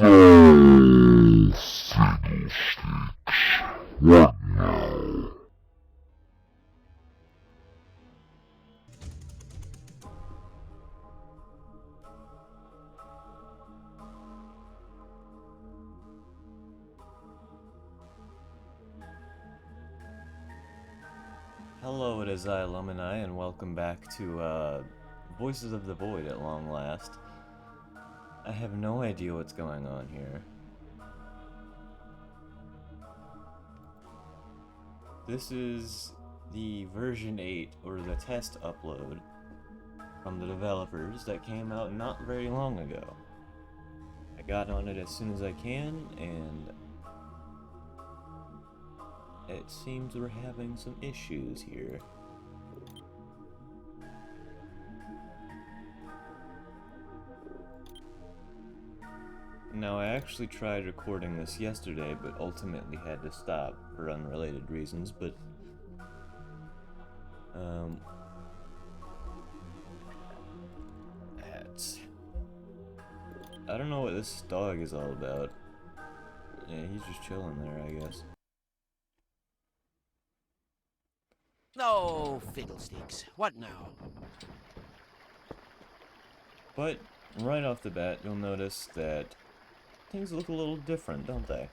Oh, fiddlesticks. What now? Hello, it is I, Alumni, and welcome back to Voices of the Void at long last. I have no idea what's going on here. This is the version 8, or the test upload, from the developers that came out not very long ago. I got on it as soon as I can, and it seems we're having some issues here. Now, I actually tried recording this yesterday, but ultimately had to stop for unrelated reasons, but I don't know what this dog is all about. Yeah, he's just chilling there, I guess. Oh, fiddlesticks. What now? But right off the bat, you'll notice that things look a little different, don't they?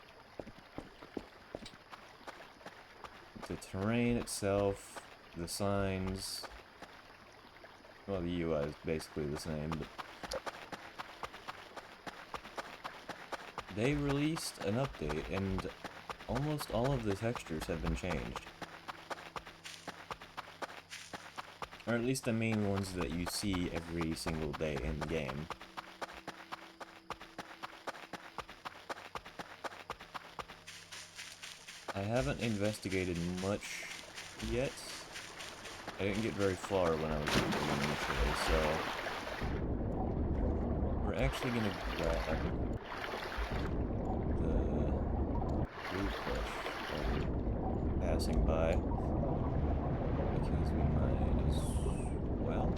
The terrain itself, the signs, well, the UI is basically the same, but they released an update, and almost all of the textures have been changed. Or at least the main ones that you see every single day in the game. I haven't investigated much yet. I didn't get very far when I was looking initially, so we're actually gonna grab the blue push passing by, because we might as well.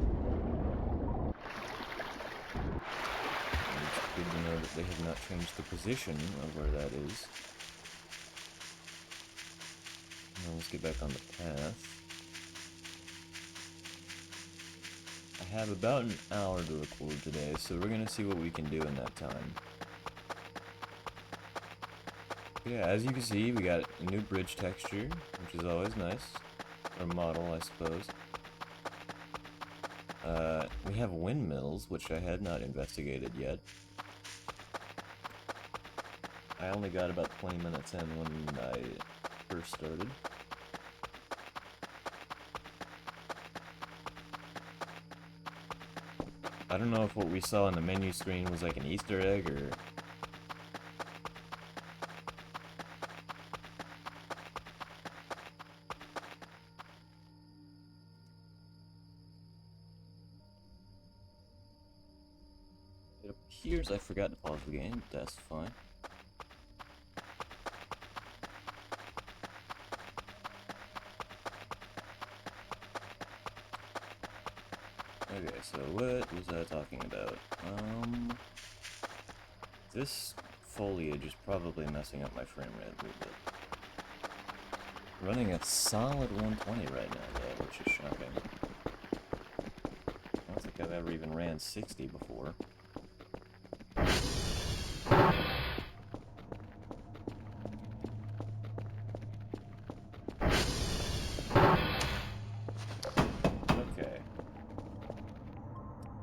And it's good to know that they have not changed the position of where that is. Now let's get back on the path. I have about an hour to record today, so we're gonna see what we can do in that time. Yeah, as you can see, we got a new bridge texture, which is always nice. Or model, I suppose. We have windmills, which I had not investigated yet. I only got about 20 minutes in when I first started. I don't know if what we saw on the menu screen was like an Easter egg, or... It appears I forgot to pause the game, but that's fine. Okay, so what was I talking about? This foliage is probably messing up my frame rate a little bit. Running at solid 120 right now, though, which is shocking. I don't think I've ever even ran 60 before. Okay.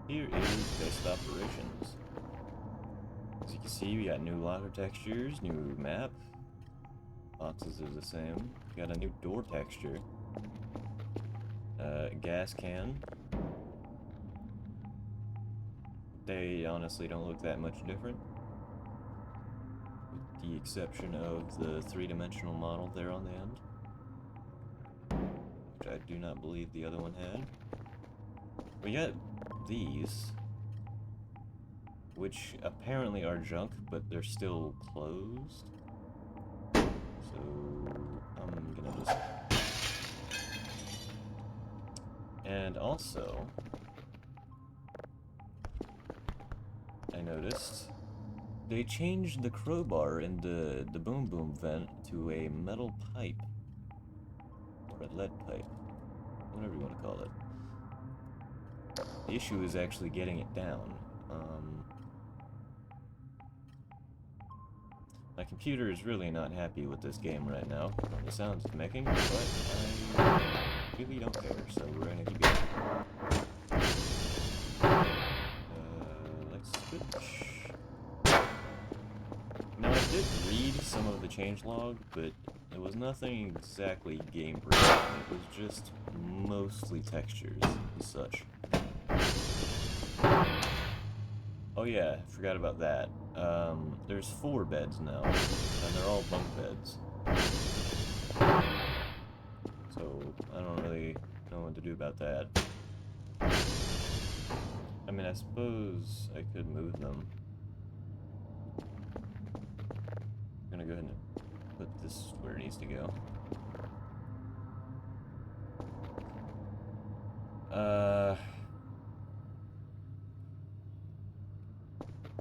Here is basic operations. As you can see, we got new locker textures, new map. Boxes are the same. We got a new door texture. Gas can. They honestly don't look that much different, with the exception of the three-dimensional model there on the end, which I do not believe the other one had. We got these, which apparently are junk, but they're still closed. So I'm gonna just... And also, I noticed They changed the crowbar in the boom boom vent to a metal pipe. Or a lead pipe. Whatever you want to call it. The issue is actually getting it down. My computer is really not happy with this game right now, from the sounds it's making, but I really don't care, so we're gonna keep going. Let's switch. Now, I did read some of the changelog, but it was nothing exactly game-breaking. It was just mostly textures and such. Oh yeah, I forgot about that. There's 4 beds now, and they're all bunk beds. So, I don't really know what to do about that. I mean, I suppose I could move them. I'm gonna go ahead and put this where it needs to go.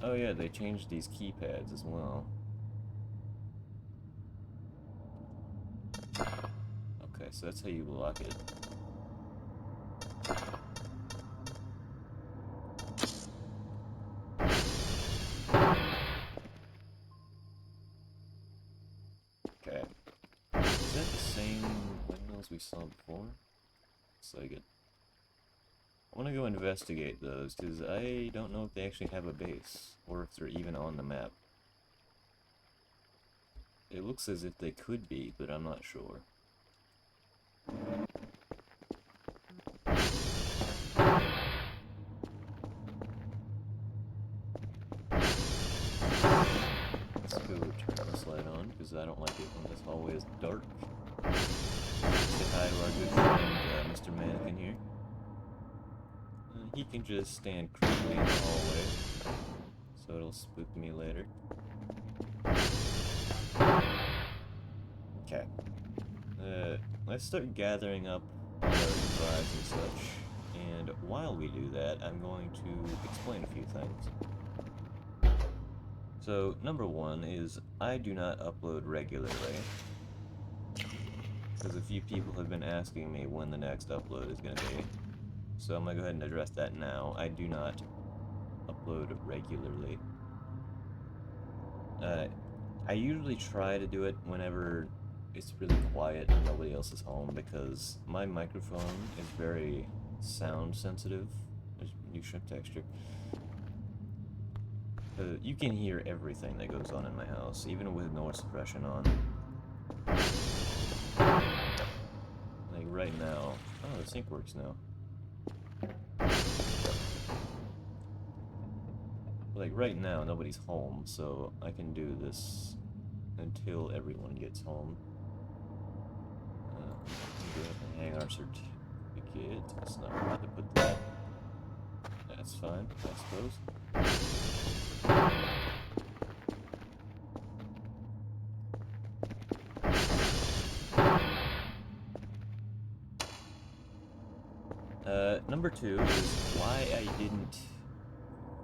Oh yeah, they changed these keypads as well. Okay, so that's how you lock it. Okay. Is that the same windmills we saw before? Looks like it. I want to go investigate those, because I don't know if they actually have a base, or if they're even on the map. It looks as if they could be, but I'm not sure. Let's go turn this light on, because I don't like it when this hallway is dark. Say hi to our good friend, Mr. Mannequin here. He can just stand creepily in the hallway, so it'll spook me later. Okay. Let's start gathering up all our drives and such, and while we do that, I'm going to explain a few things. So, number 1 is, I do not upload regularly, because a few people have been asking me when the next upload is going to be. So I'm going to go ahead and address that now. I do not upload regularly. I usually try to do it whenever it's really quiet and nobody else is home, because my microphone is very sound sensitive. There's new shrimp texture. You can hear everything that goes on in my house, even with noise suppression on. Like right now. Oh, the sync works now. Like right now, nobody's home, so I can do this until everyone gets home. Go ahead and hang our certificate. It's not right to put that. That's fine, I suppose. Number 2 is why I didn't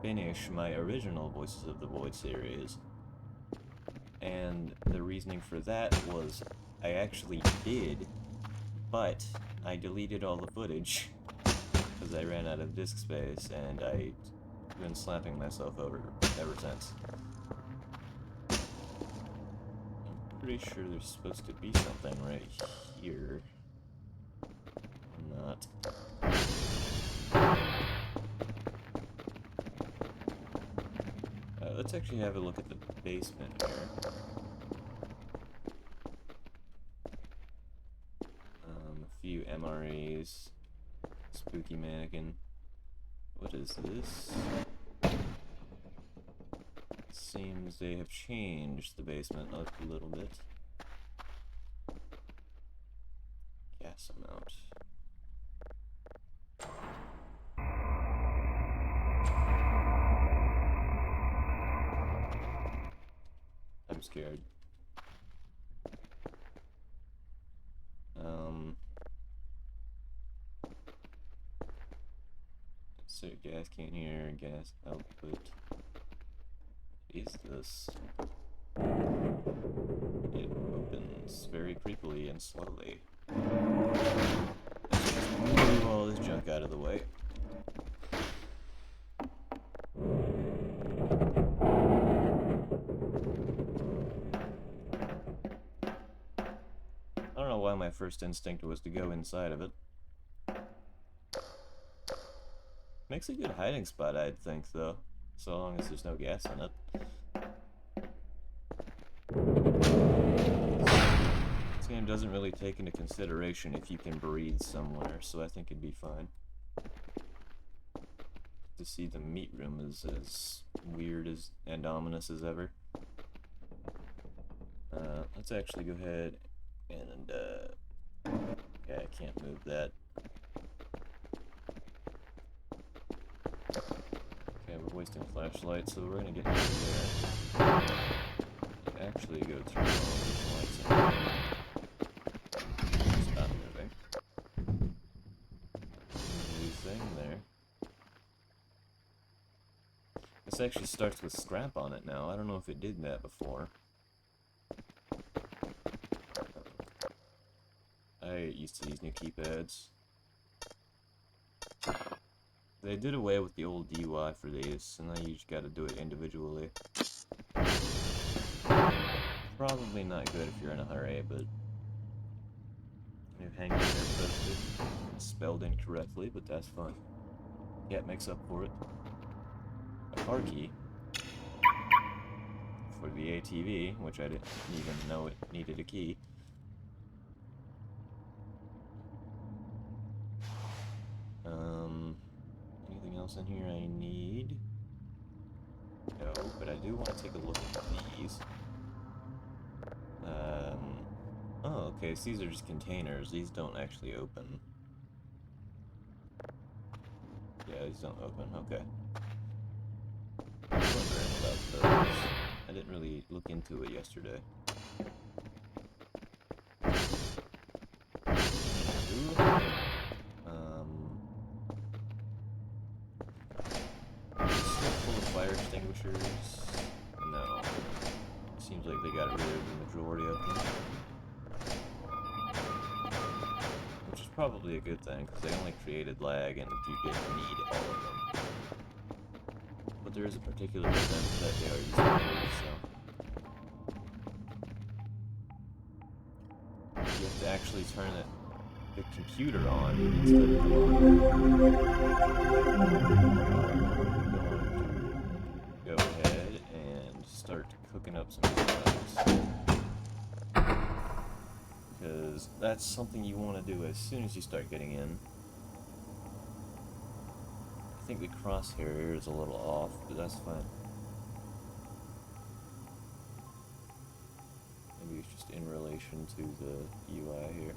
finish my original Voices of the Void series. And the reasoning for that was I actually did, but I deleted all the footage because I ran out of disk space, and I've been slapping myself over ever since. I'm pretty sure there's supposed to be something right here. Or not. Let's actually have a look at the basement here. A few MREs. Spooky mannequin. What is this? Seems they have changed the basement up a little bit. Gas amount. I'm scared. So gas can here, gas output. is this? It opens very creepily and slowly. Let's just move all this junk out of the way. I don't know why my first instinct was to go inside of it. Makes a good hiding spot, I'd think, though. So long as there's no gas in it. This game doesn't really take into consideration if you can breathe somewhere, so I think it'd be fine. To see the meat room is as weird as and ominous as ever. Let's actually go ahead and, yeah, I can't move that. Okay, we're wasting flashlight, so we're gonna get over there. Actually go turn on these lights and stop moving. New thing there. This actually starts with scrap on it now. I don't know if it did that before. I get used to these new keypads. They did away with the old DUI for these, and now you just gotta do it individually. Probably not good if you're in a hurry, but new hanging there posted. Spelled incorrectly, but that's fine. Yeah, it makes up for it. A car key for the ATV, which I didn't even know it needed a key. Anything else in here I need? No, but I do want to take a look at these. Oh, okay, so these are just containers. These don't actually open. Yeah, these don't open, okay. I was wondering about those. I didn't really look into it yesterday. Full of fire extinguishers? No. Seems like they got rid of the majority of them. Which is probably a good thing, because they only created lag and you didn't need all of them. But there is a particular event that they are using for, so... You have to actually turn the computer on instead of the go ahead and start cooking up some drugs. Because that's something you want to do as soon as you start getting in. I think the crosshair here is a little off, but that's fine. Maybe it's just in relation to the UI here.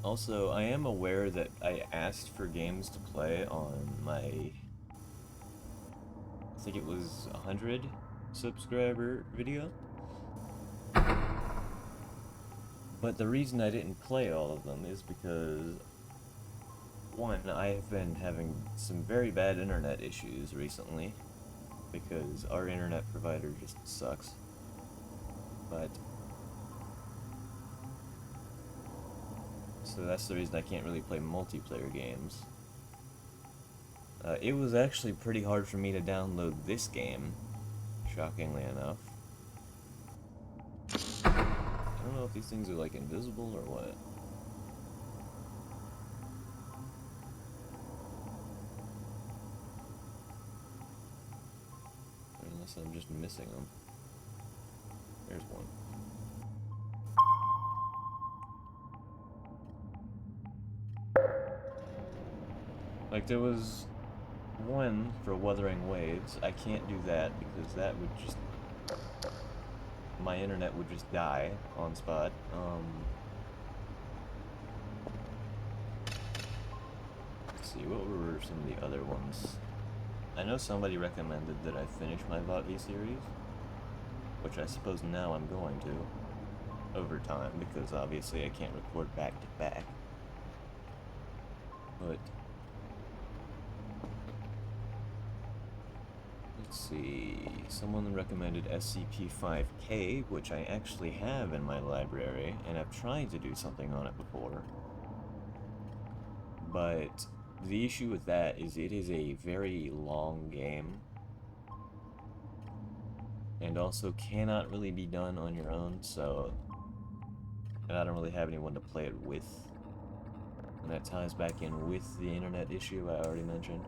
Also, I am aware that I asked for games to play on my, I think it was 100 subscriber video. But the reason I didn't play all of them is because, one, I have been having some very bad internet issues recently, because our internet provider just sucks. But so that's the reason I can't really play multiplayer games. It was actually pretty hard for me to download this game, shockingly enough. I don't know if these things are like invisible or what. Or unless I'm just missing them. There's one. Like, there was one for Wuthering Waves. I can't do that because that would just... my internet would just die on spot. Let's see, what were some of the other ones? I know somebody recommended that I finish my VotV series, which I suppose now I'm going to, over time, because obviously I can't record back to back. But let's see, someone recommended SCP-5K, which I actually have in my library, and I've tried to do something on it before. But the issue with that is it is a very long game, and also cannot really be done on your own, so... and I don't really have anyone to play it with. And that ties back in with the internet issue I already mentioned.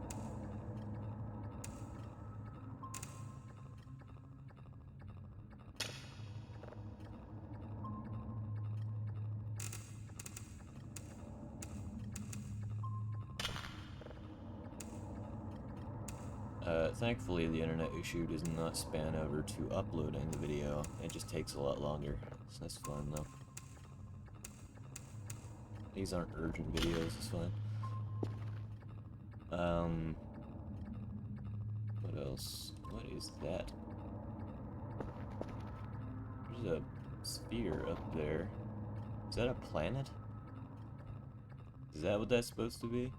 Thankfully, the internet issue does not span over to uploading the video. It just takes a lot longer. So that's fine, though. These aren't urgent videos, it's fine. What else? What is that? There's a sphere up there. Is that a planet? Is that what that's supposed to be?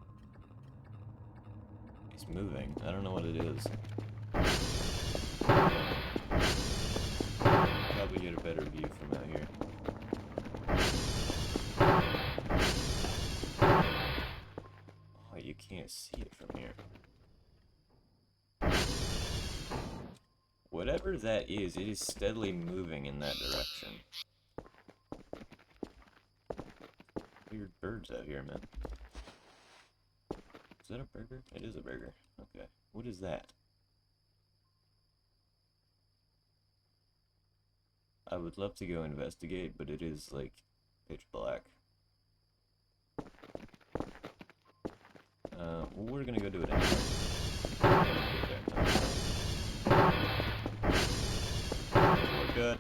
It's moving. I don't know what it is. Probably get a better view from out here. Oh, you can't see it from here. Whatever that is, it is steadily moving in that direction. Weird birds out here, man. Is that a burger? It is a burger. Okay. What is that? I would love to go investigate, but it is, like, pitch black. We're gonna go do it anyway. We're good.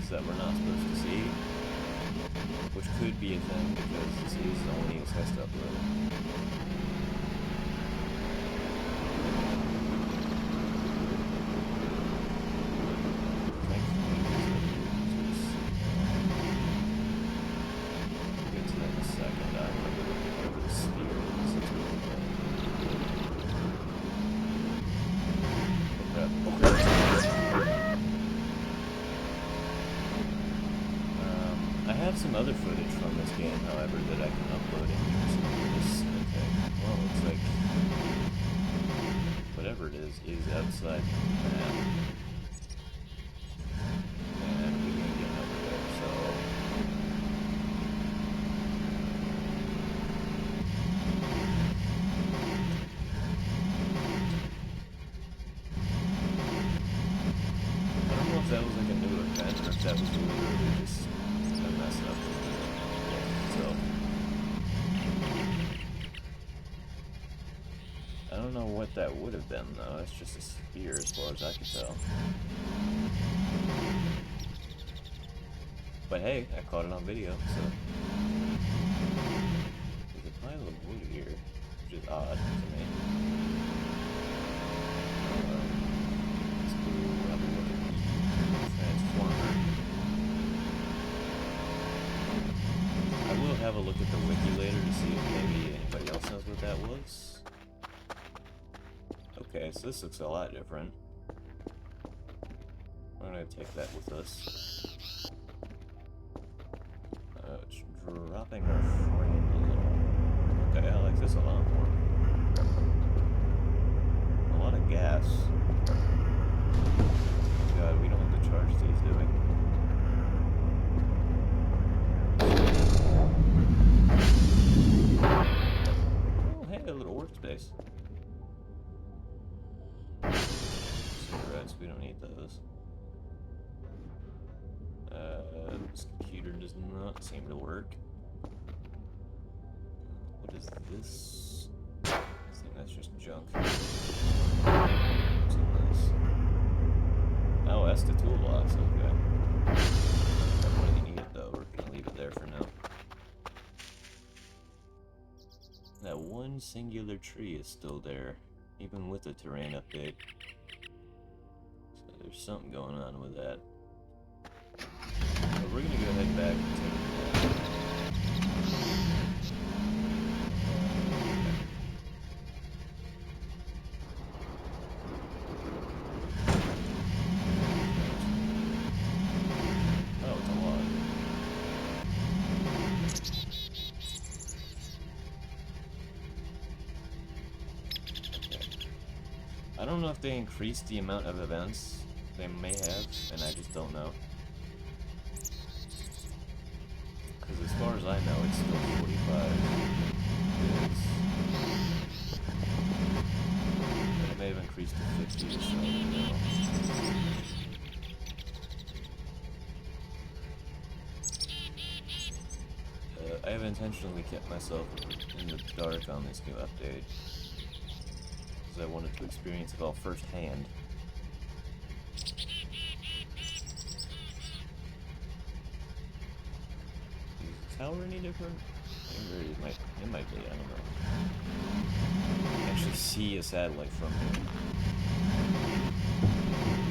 That we're not supposed to see, which could be a thing because this is only a test upload. We'll get to that in a second. I'm going to look over the sphere. Oh crap. I have some other footage from this game, however, that I can upload into this. Okay, well, looks like whatever it is outside the map. And we can get over there, so... I don't know if that was like a new event, or if that was literally just... messing up so I don't know what that would have been though. It's just a sphere as far as I can tell. But hey, I caught it on video, so there's a pile of wood here, which is odd to me. Let's go have a look at the transformer. I will have a look at the wiki later to see if maybe anybody else knows what that was. Okay, so this looks a lot different. I'm gonna take that with us. It's dropping our frame a little. Okay, I like this a lot more. A lot of gas. God, we don't have to charge these, do we? Oh, hey, a little workspace. Cigarettes, we don't need those. This computer does not seem to work. What is this? I think that's just junk. Oh, that's the toolbox, okay. I don't really need it though, we're gonna leave it there for now. That one singular tree is still there, even with the terrain update. So there's something going on with that. But we're gonna go ahead back and take a look. Oh, it's a log. I don't know if they increased the amount of events. They may have, and I just don't know. Because as far as I know, it's still 45 bids. But it may have increased to 50 or so, you know. I have intentionally kept myself in the dark on this new update. Because I wanted to experience it all firsthand. Is the tower any different? Maybe it might be, I don't know. You can actually see a satellite from here.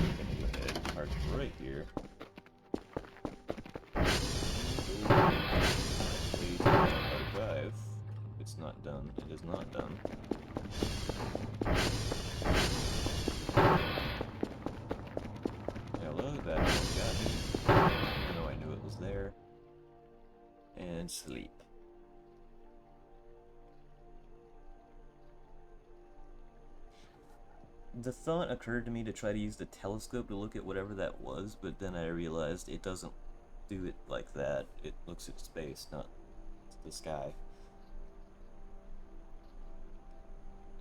We're gonna go ahead and park right here. Actually, archive. It's not done. It is not done. Hello, that almost got me. Even though I knew it was there. And sleep. The thought occurred to me to try to use the telescope to look at whatever that was, but then I realized it doesn't do it like that. It looks at space, not the sky.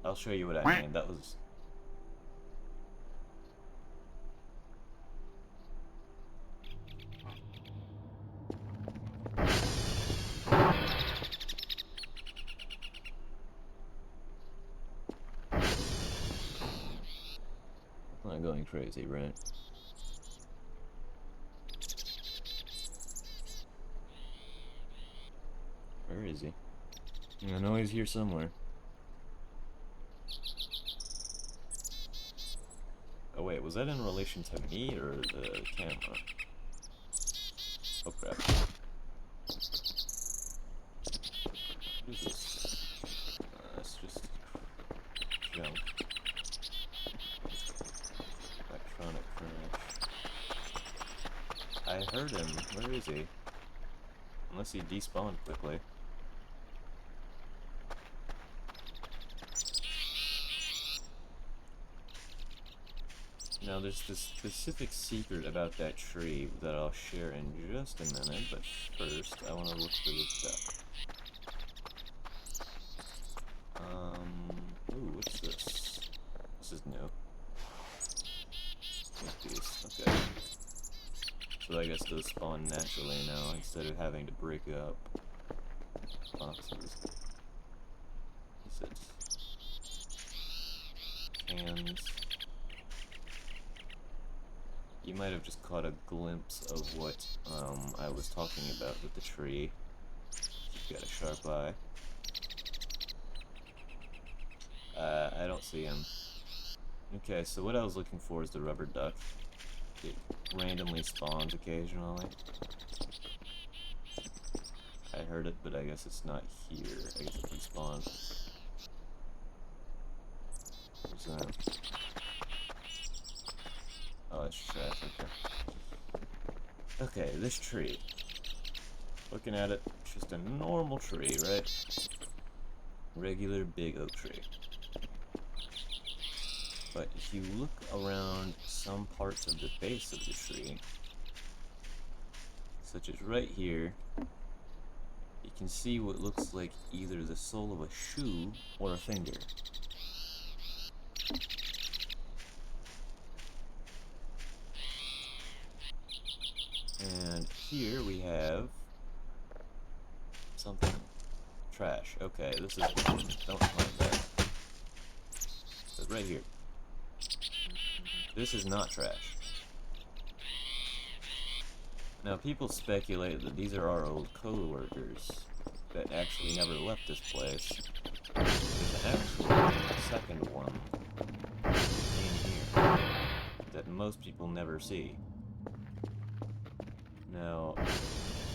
I'll show you what I mean. That was... I'm not going crazy, right? Where is he? I know he's here somewhere. Oh wait, was that in relation to me or the camera? Oh crap. What is this? That's just junk. Electronic crash. I heard him. Where is he? Unless he despawned quickly. Now there's this specific secret about that tree that I'll share in just a minute, but first I want to look for this stuff. Ooh, what's this? This is new. These, okay. So I guess those spawn naturally now, instead of having to break up boxes. What's it? Cans. You might have just caught a glimpse of what I was talking about with the tree. You've got a sharp eye. I don't see him. Okay, so what I was looking for is the rubber duck. It randomly spawns occasionally. I heard it, but I guess it's not here. I guess it respawned. What's that? Oh, it's trash, okay. Okay, this tree. Looking at it, it's just a normal tree, right? Regular big oak tree. But if you look around some parts of the base of the tree, such as right here, you can see what looks like either the sole of a shoe or a finger. And here we have something. Trash. Okay, this is important. Don't find that. But right here. This is not trash. Now, people speculate that these are our old co-workers that actually never left this place. There's actually a second one in here that most people never see. Now,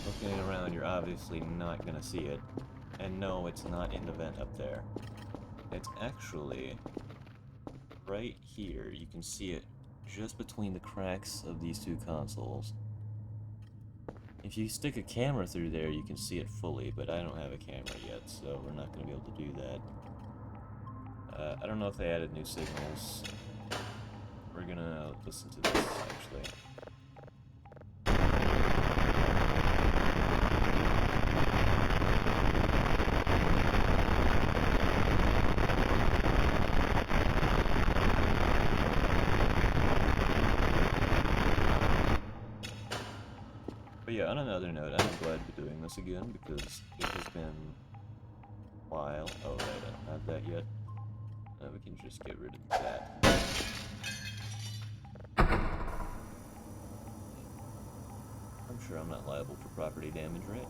looking around, you're obviously not gonna see it. And no, it's not in the vent up there. It's actually right here. You can see it just between the cracks of these two consoles. If you stick a camera through there, you can see it fully, but I don't have a camera yet, so we're not going to be able to do that. I don't know if they added new signals. We're going to listen to this, actually. But yeah, on another note, I'm glad to be doing this again because it has been a while. Oh, right, I don't have that yet. We can just get rid of that. I'm sure I'm not liable for property damage, right?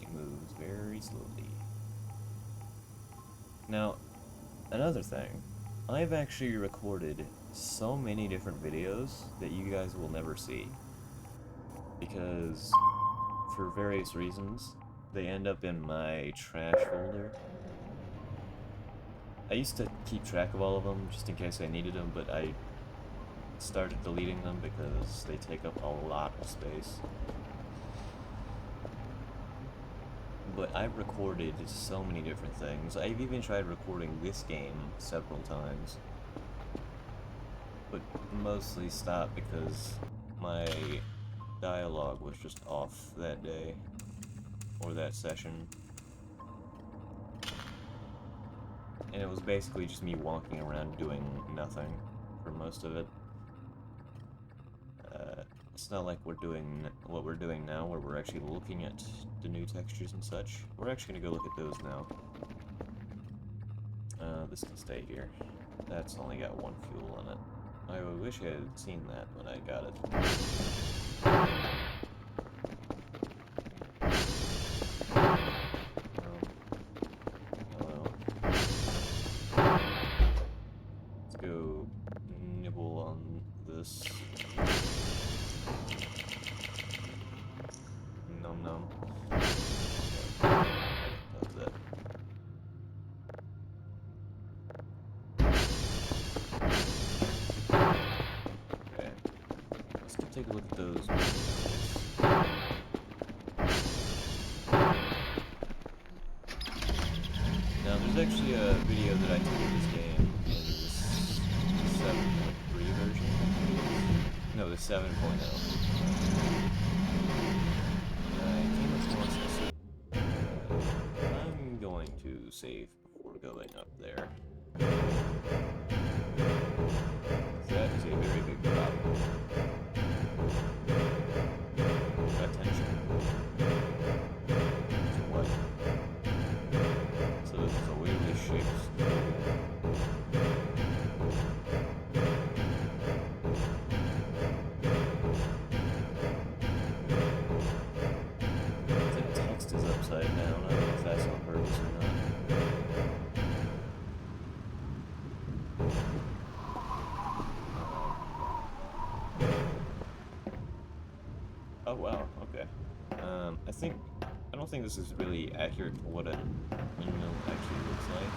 It moves very slowly. Now, another thing. I've actually recorded so many different videos that you guys will never see. Because, for various reasons, they end up in my trash folder. I used to keep track of all of them just in case I needed them, but I started deleting them because they take up a lot of space. But I've recorded so many different things. I've even tried recording this game several times. But mostly stopped because my dialogue was just off that day. Or that session. And it was basically just me walking around doing nothing for most of it. It's not like we're doing what we're doing now, where we're actually looking at the new textures and such. We're actually gonna go look at those now. This can stay here. That's only got one fuel in it. I wish I had seen that when I got it. Hello. Let's go nibble on this. Num num. That's it. Okay. Let's go take a look at those. Now, there's actually a video that I took of this game in this 7.3 version. No, the 7.0. I'm going to save before going up there. That is a very big problem. Attention. To what? So this is a weirdly shaped that text is upside down. I don't know if that's on purpose or not. Oh wow, okay. I don't think this is really accurate to what a windmill actually looks like.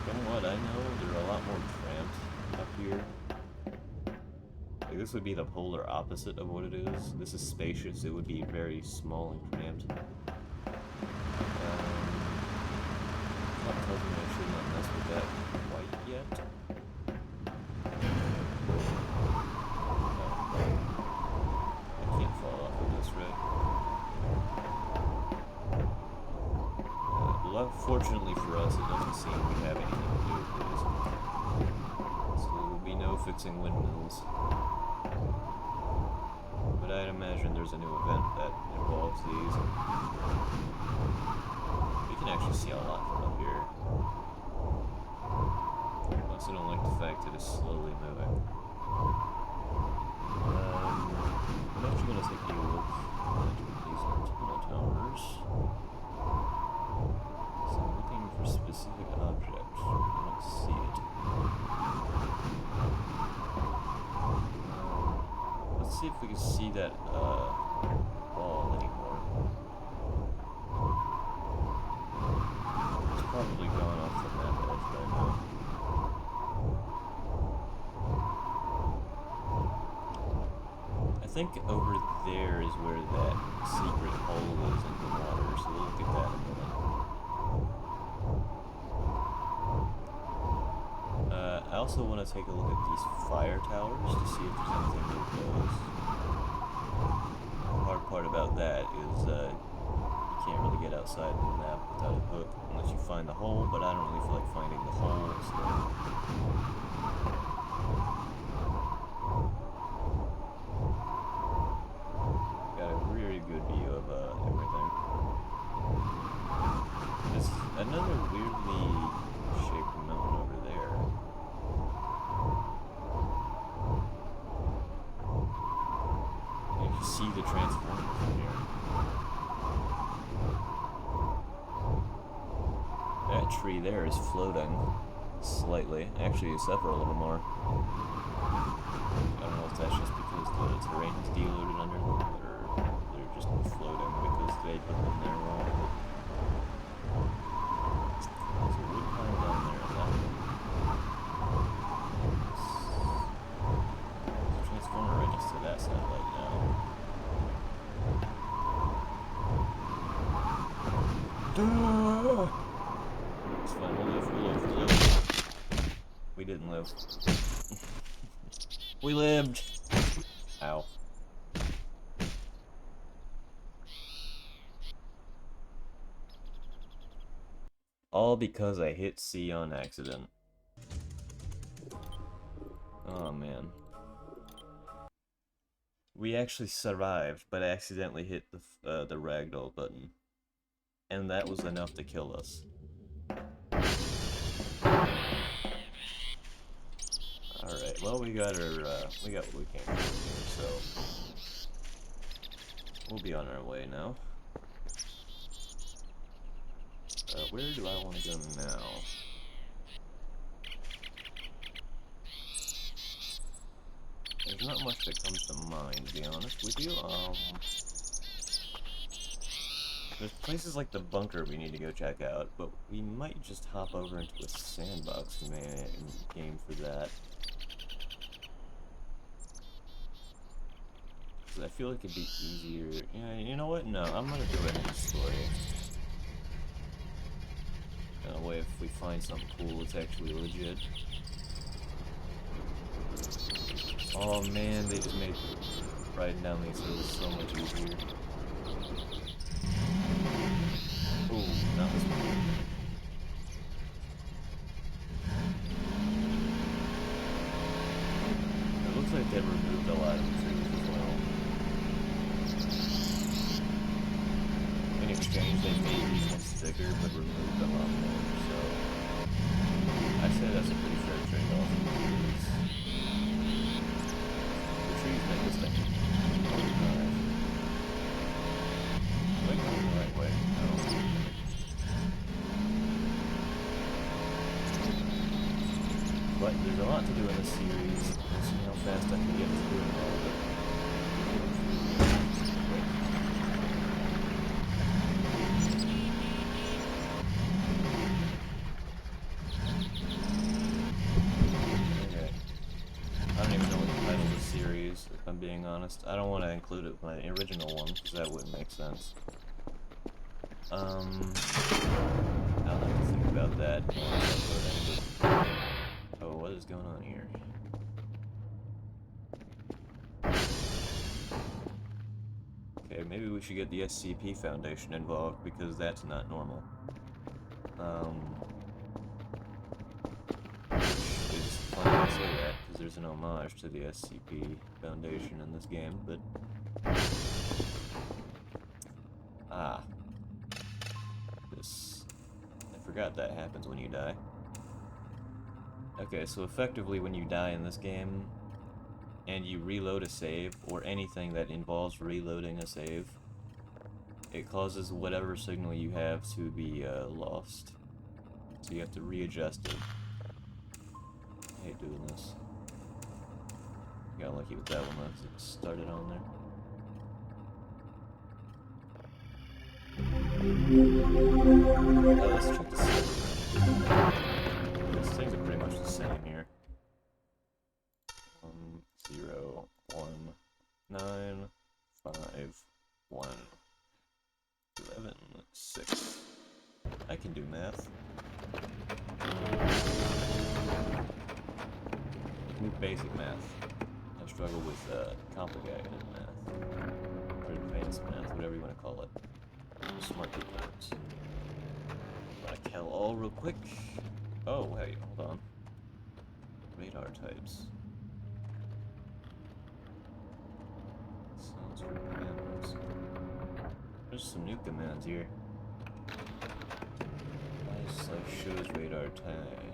From what I know, they're a lot more cramped up here. Like, this would be the polar opposite of what it is. This is spacious, it would be very small and cramped. Well, fortunately for us, it doesn't seem we have anything to do with this. So there will be no fixing windmills. But I'd imagine there's a new event that involves these. We can actually see a lot from up here. I also don't like the fact that it's slowly moving. I'm actually going to take a look at these antenna towers. So I'm looking for specific objects. I don't see it. Let's see if we can see that ball anymore. It's probably gone off the map edge by now. I think over there is where that secret hole is in the water, so we'll look at that in a minute. I also want to take a look at these fire towers to see if there's anything with those. The hard part about that is you can't really get outside the map without a hook unless you find the hole, but I don't really feel like finding the hole, so... Got a really good view of everything. There's another weirdly shaped mountain over there. You can see the transformer from here. That tree there is floating slightly. Actually, several of them are. I don't know if that's just because the terrain is deloaded under them, or they're just floating because they put them there wrong. There's a wood pile down there, that one. There's a transformer right next to that satellite now. It's fine, we'll live, we'll live, we'll live. We didn't live. We lived! Ow. All because I hit C on accident. Oh man. We actually survived, but accidentally hit the ragdoll button. And that was enough to kill us. Alright, well we got our, we got what we came for here, so... We'll be on our way now. Where do I want to go now? There's not much that comes to mind, to be honest with you. There's places like the bunker we need to go check out, but we might just hop over into a sandbox game for that. Because I feel like it'd be easier. Yeah, you know what? No, I'm gonna go into the story. That way, if we find something cool, it's actually legit. Oh man, they just made riding down these hills so much easier. Ooh, not this one. It looks like they removed a lot of the trees as well. In exchange, they made these ones thicker, but removed a lot more, so... I'd say that's a pretty fair trade-off. The trees make this thing really drive. Am I going the right way? No. But there's a lot to do in this series. We'll see how fast I can get to doing all of it. Okay. I don't even know what the title of the series, if I'm being honest. I don't want to include it with my original one, because that wouldn't make sense. I'll have to think about that. Oh, what is going on here? Okay, maybe we should get the SCP Foundation involved, because that's not normal. Which is funny to say that, because there's an homage to the SCP Foundation in this game, but... Ah. This... I forgot that happens when you die. Okay, so effectively when you die in this game, and you reload a save, or anything that involves reloading a save, it causes whatever signal you have to be lost. So you have to readjust it. I hate doing this. Got lucky with that one once it started on there. Let's check the server. These things are pretty much the same here. 0, 1, 9, 5, 1, 11, 6. I can do math. I do basic math. I struggle with complicated math. Or advanced math, whatever you want to call it. Smart people words. I'm gonna kill all real quick. Oh, wait, hold on. Radar types. Sounds for commands. There's some new commands here. Shows radar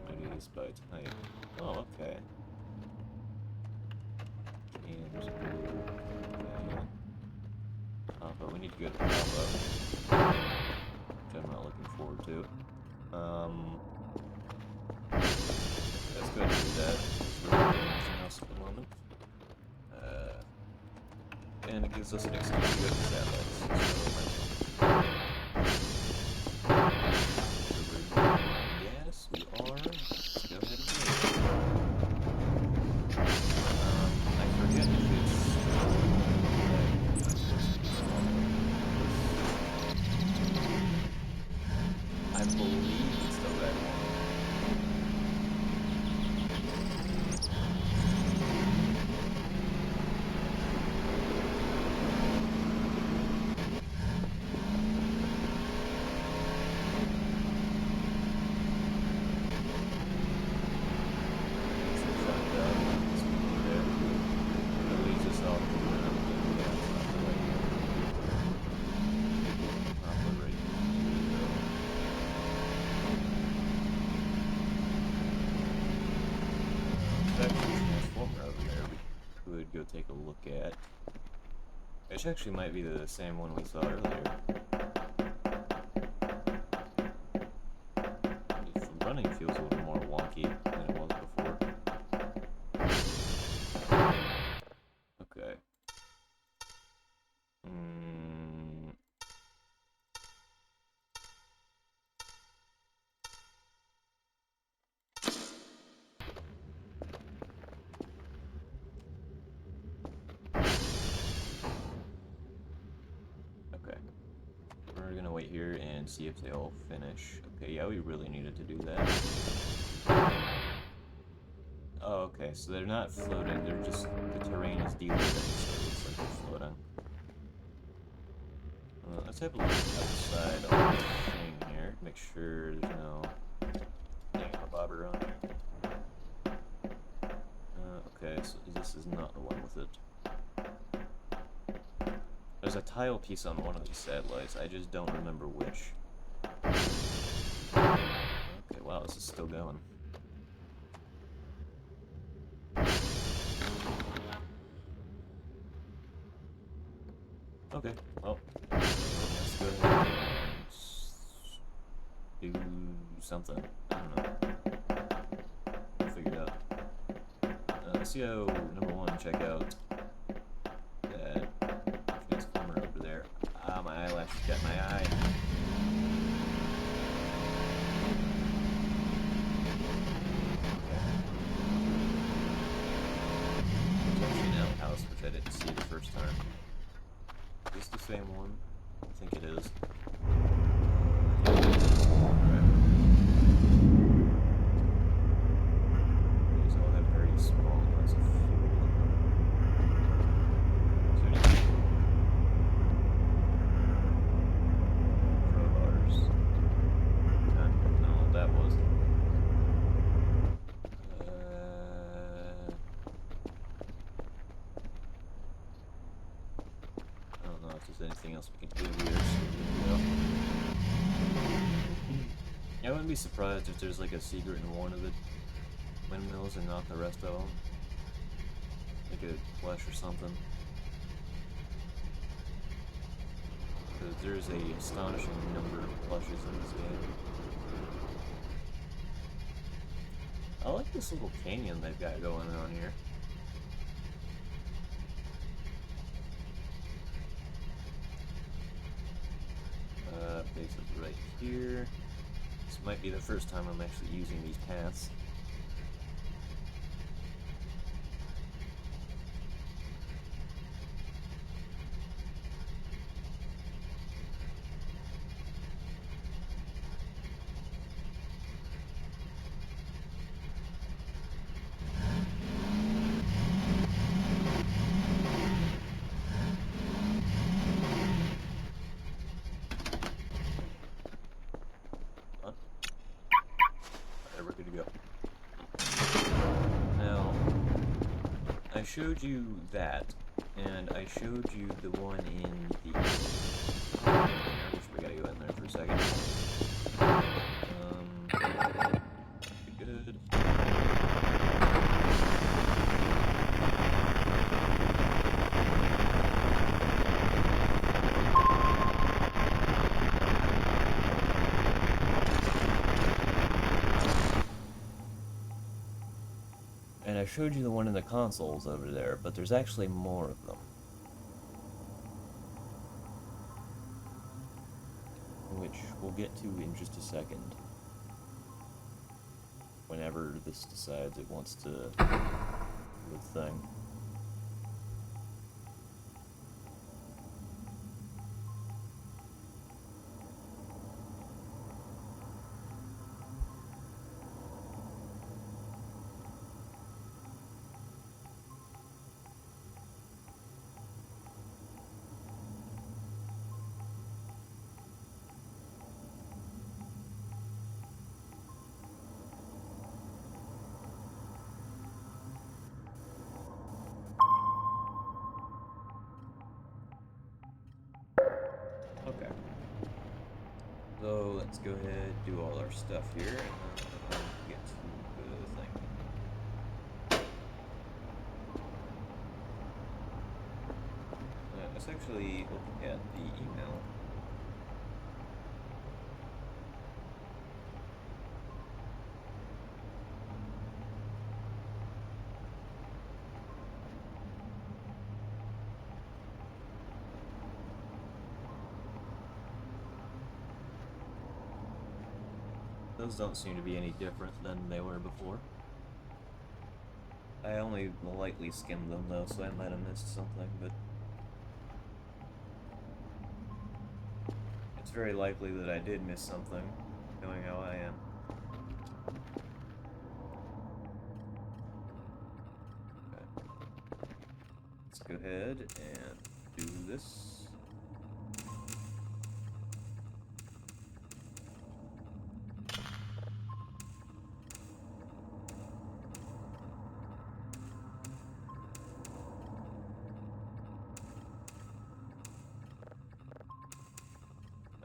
entities by type. Oh, okay. And there's blue. Okay. But we need to go to Papa, which I'm not looking forward to. Let's go ahead and do that. We're not doing anything else at the moment. And it gives us an excuse to go to satellites. Yes, we are. Let's go ahead and do it. I forget if it's... I believe it's the red one. Go take a look at. Which actually might be the same one we saw earlier. The running feels a little more wonky than it was before. Okay. We're gonna wait here and see if they all finish. Okay, yeah, we really needed to do that. Oh, okay, so they're not floating, they're just, the terrain is delimiting, so it looks like they're floating. Let's have a look outside on this thing here, make sure there's no bobber on here. Okay, so this is not the one with it. There's a tile piece on one of these satellites, I just don't remember which. Okay, wow, this is still going. Okay, well, let's go ahead and do something. I don't know. We'll figure it out. Let's go, number one, check out that transformer over there. Ah, my eyelash got my eye. There's actually an outhouse, which I didn't see the first time. Is this the same one? I think it is. These all have very small amounts of fuel in them. Is there any crowbars? else we can do here. So, I wouldn't be surprised if there's like a secret in one of the windmills and not the rest of them. Like a flesh or something. Because there's a astonishing number of plushes in this game. I like this little canyon they've got going on here. Base is right here. This might be the first time I'm actually using these paths. We're good to go. Now, I showed you that, and I showed you the one in the... I guess we gotta go in there for a second. Good. And I showed you the one in the consoles over there, but there's actually more of them. Which we'll get to in just a second. Whenever this decides it wants to do its thing. Okay. So let's go ahead, do all our stuff here, and then get to the thing. Let's actually look at the email. Those don't seem to be any different than they were before. I only lightly skimmed them though, so I might have missed something, but... it's very likely that I did miss something, knowing how I am. Okay. Let's go ahead and do this.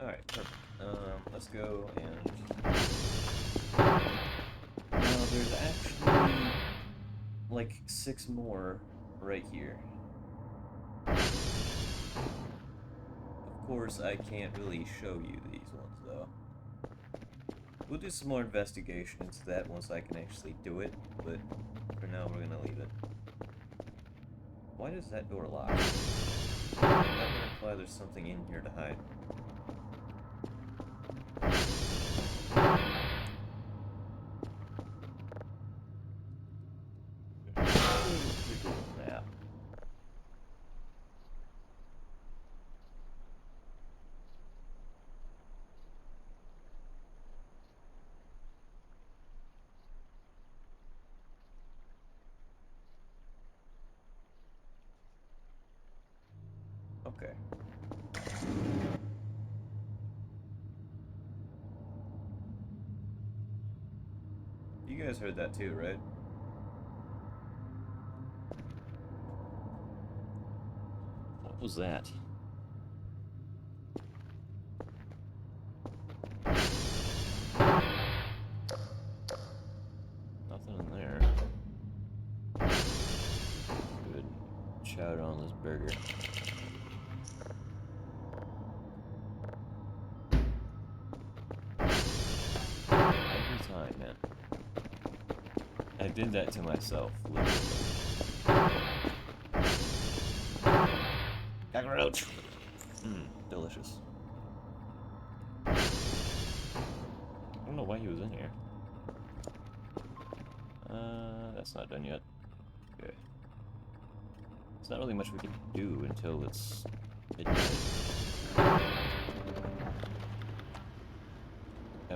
Alright, perfect. Let's go and... now, there's actually like 6 more right here. Of course, I can't really show you these ones, though. We'll do some more investigation into that once I can actually do it, but for now we're gonna leave it. Why does that door lock? That would imply there's something in here to hide. Map. Okay. You guys heard that too, right? What was that? powder on this burger. Every time, man. I did that to myself, literally. Cockroach! Delicious. I don't know why he was in here. That's not done yet. Okay. There's not really much we can do until it's midnight. I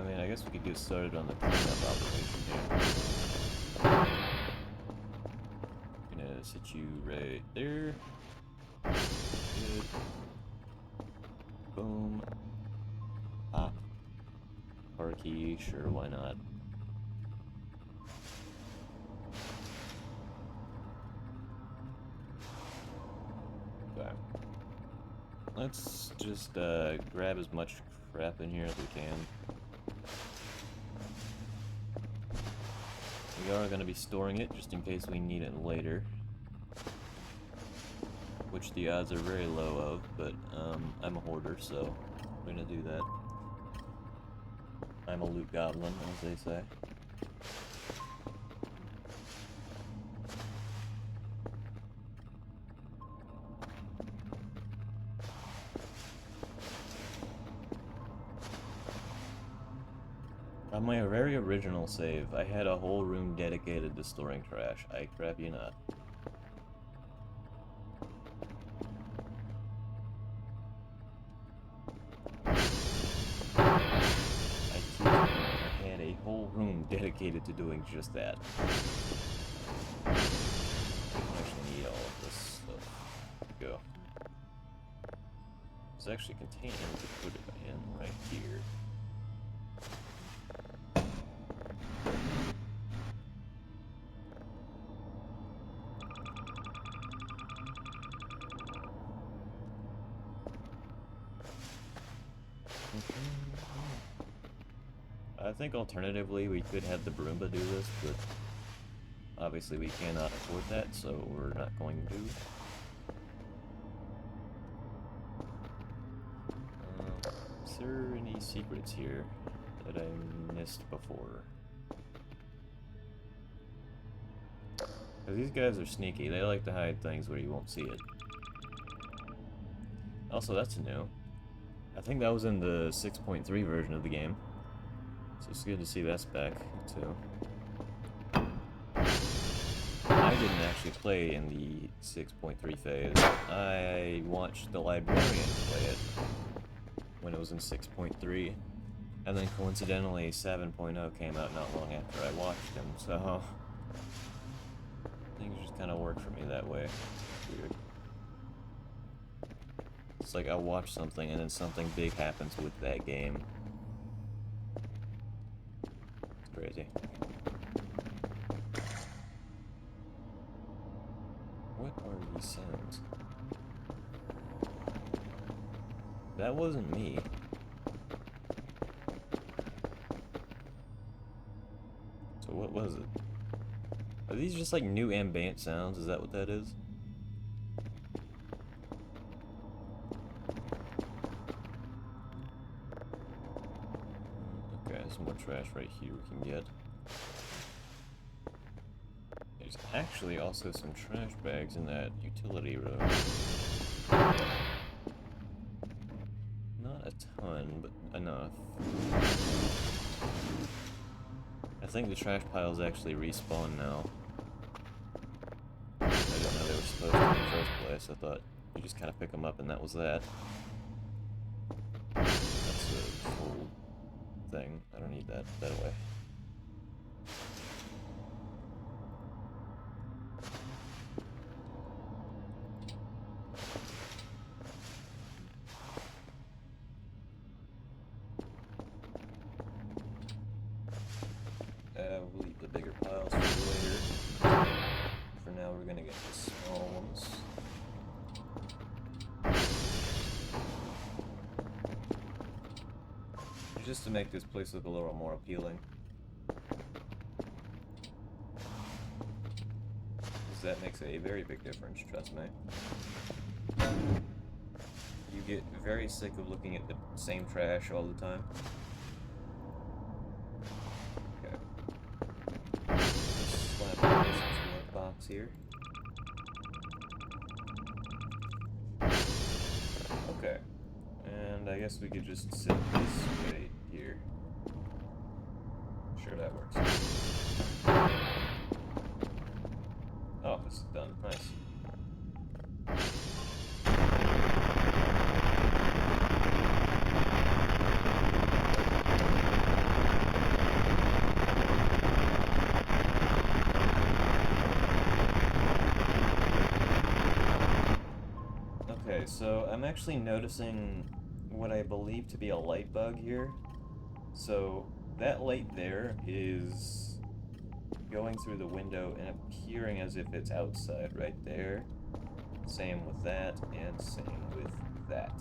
mean, I guess we could get started on the cleanup operation here. Gonna sit you right there. Good. Boom. Pop. Car key, sure, why not? Okay. Let's just grab as much crap in here as we can. We are going to be storing it just in case we need it later. Which the odds are very low of, but I'm a hoarder, so we're going to do that. I'm a loot goblin, as they say. On my very original save, I had a whole room dedicated to storing trash. I crap you not. I had a whole room dedicated to doing just that. I actually need all of this stuff. Go. There's actually a container to put it in right here. I think alternatively we could have the Broomba do this, but obviously we cannot afford that, so we're not going to. Is there any secrets here that I missed before? Because these guys are sneaky, they like to hide things where you won't see it. Also, that's new. I think that was in the 6.3 version of the game. So it's good to see that's back, too. I didn't actually play in the 6.3 phase. I watched the librarian play it when it was in 6.3. And then coincidentally 7.0 came out not long after I watched him, so things just kind of work for me that way. It's weird. It's like I'll watch something and then something big happens with that game. Crazy. What are these sounds? That wasn't me. So what was it? Are these just like new ambient sounds? Is that what that is? Okay, there's more trash right here we can get. There's actually also some trash bags in that utility room. Not a ton, but enough. I think the trash piles actually respawn now. I didn't know they were supposed to in the first place. I thought you just kind of pick them up and that was that. That's a full thing. I don't need that away. We'll leave the bigger piles for later. For now, we're gonna get the small ones. Just to make this place look a little more appealing. because that makes a very big difference, trust me. You get very sick of looking at the same trash all the time. Okay. Slap this glove box here. Okay. And I guess we could just sit this way here. Sure, that works. Oh, this is done. Nice. Okay, so I'm actually noticing what I believe to be a light bug here. So that light there is going through the window and appearing as if it's outside right there. Same with that, and same with that.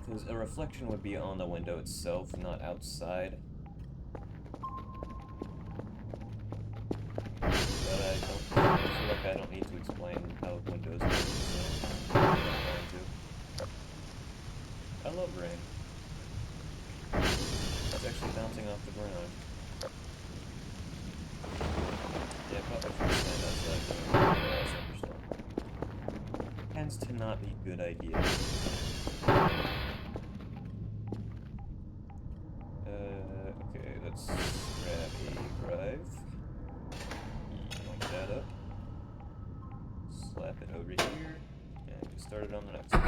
Because a reflection would be on the window itself, not outside. But I feel like I don't need to explain how windows work, so I'm not going to. I love rain. It's actually bouncing off the ground. Yeah, probably should stand outside during a thunderstorm. Tends to not be a good idea. Okay, let's grab a drive. Link that up. Slap it over here, and get started on the next one.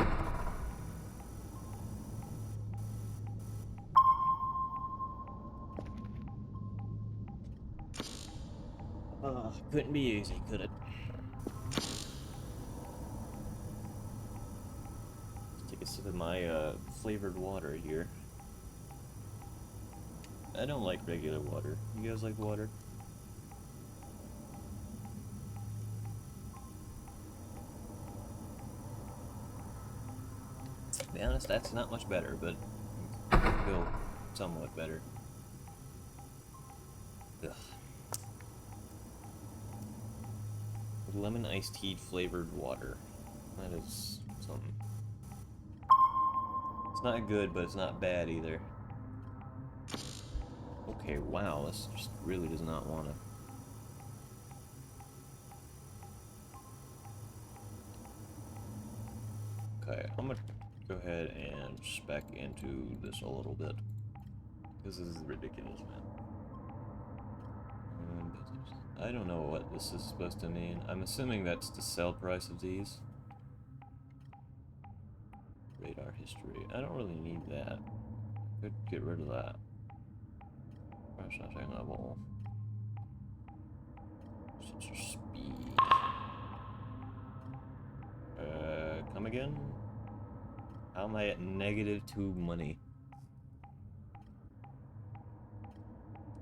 Couldn't be easy, could it? Take a sip of my flavored water here. I don't like regular water. You guys like water? To be honest, that's not much better, but I feel somewhat better. Ugh. Lemon iced tea flavored water. That is something. It's not good, but it's not bad either. Okay, wow, this just really does not want to. Okay, I'm gonna go ahead and spec into this a little bit. Because this is ridiculous, man. I don't know what this is supposed to mean. I'm assuming that's the sell price of these. Radar history. I don't really need that. Could get rid of that. Processing level. Sensor speed. Come again? How am I at -2 money?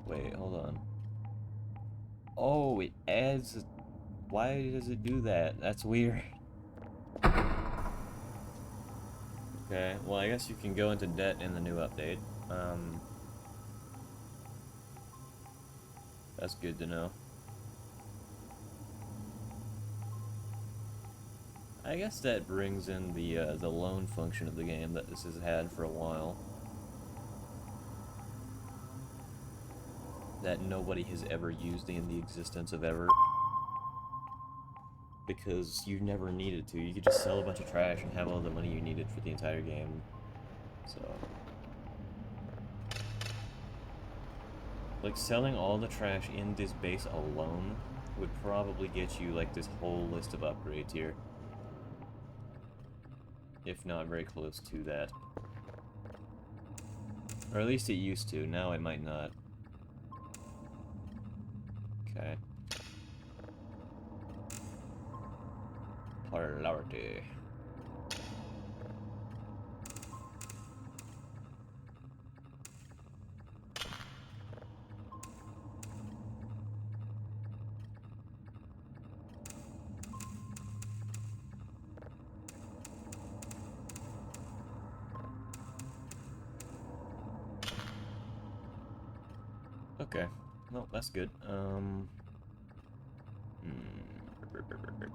Wait, hold on. Oh, it adds... Why does it do that? That's weird. Okay, well I guess you can go into debt in the new update. That's good to know. I guess that brings in the loan function of the game that this has had for a while. That nobody has ever used in the existence of ever. Because you never needed to. You could just sell a bunch of trash and have all the money you needed for the entire game. So... like, selling all the trash in this base alone would probably get you, like, this whole list of upgrades here. If not very close to that. Or at least it used to. Now it might not. Okay. Polarity. Okay. Well, that's good.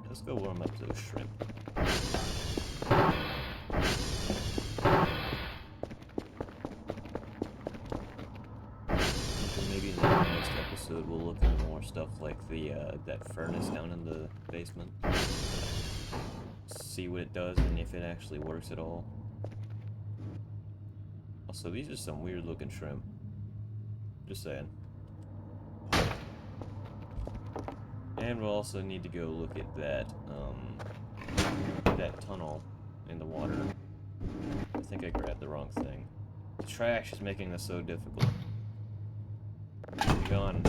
Let's go warm up those shrimp. Maybe in the next episode we'll look at more stuff like the that furnace down in the basement. See what it does and if it actually works at all. Also, these are some weird looking shrimp. Just saying. And we'll also need to go look at that that tunnel in the water. I think I grabbed the wrong thing. The trash is making this so difficult. Be gone.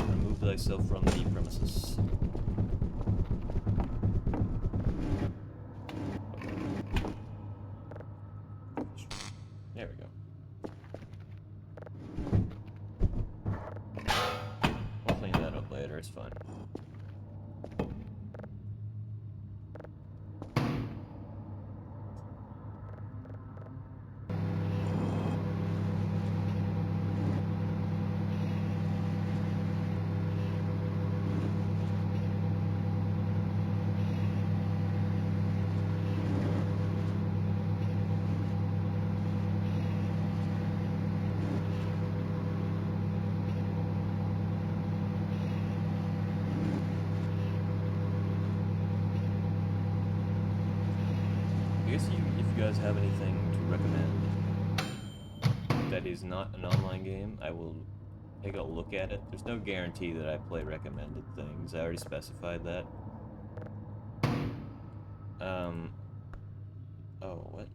Remove thyself from the premises. There we go. We'll clean that up later, it's fine. If you guys have anything to recommend that is not an online game, I will take a look at it. There's no guarantee that I play recommended things. I already specified that. Oh, what?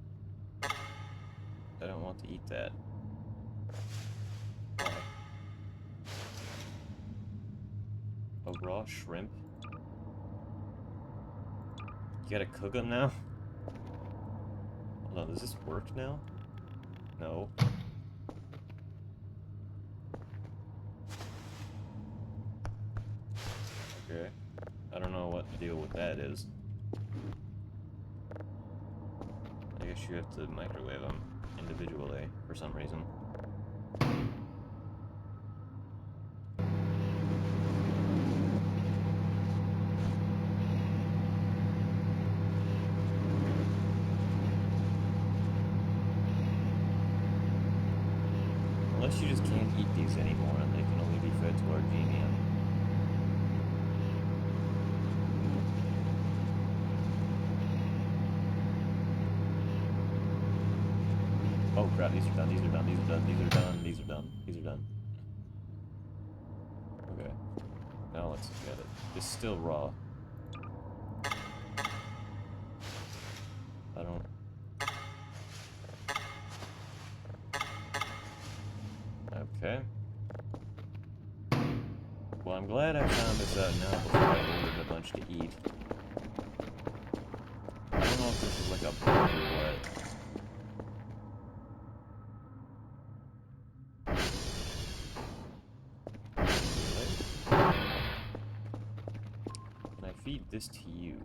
I don't want to eat that. Why? A raw shrimp? You gotta cook them now? Hold on, does this work now? No. Okay. I don't know what the deal with that is. I guess you have to microwave them individually for some reason. Unless you just can't eat these anymore and they can only be fed to our GM. Oh crap, these are done, these are done, these are done, these are done, these are done, these are done. Okay. Now let's look at it. It's still raw. I don't... Okay. Well, I'm glad I found this out now before I ordered a bunch to eat. I don't know if this is like a bug or what. Can I feed this to you?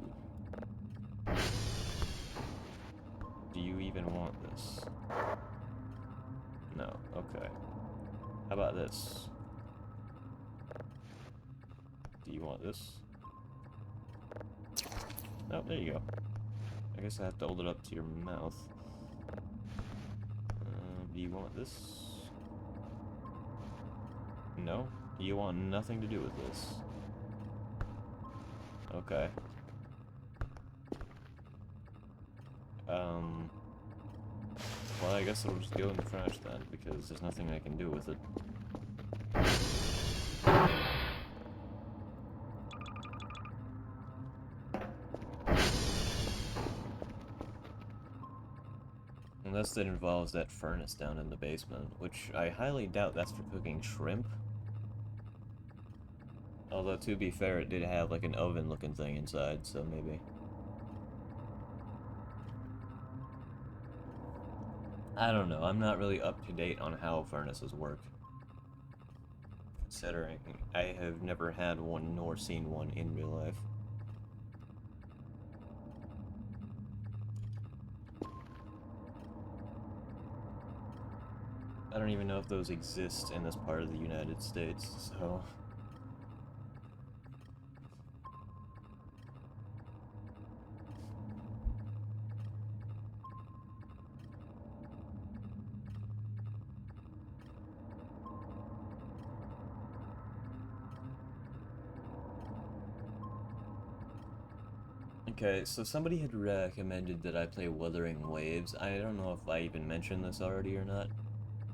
Do you even want this? No, okay. How about this? Do you want this? Oh, there you go. I guess I have to hold it up to your mouth. Do you want this? No? You want nothing to do with this? Okay. Well, I guess it'll just go in the trash then, because there's nothing I can do with it. Unless that involves that furnace down in the basement, which I highly doubt that's for cooking shrimp. Although, to be fair, it did have like an oven-looking thing inside, so maybe. I don't know, I'm not really up to date on how furnaces work. Considering I have never had one nor seen one in real life. I don't even know if those exist in this part of the United States, so... Okay, so somebody had recommended that I play Wuthering Waves. I don't know if I even mentioned this already or not.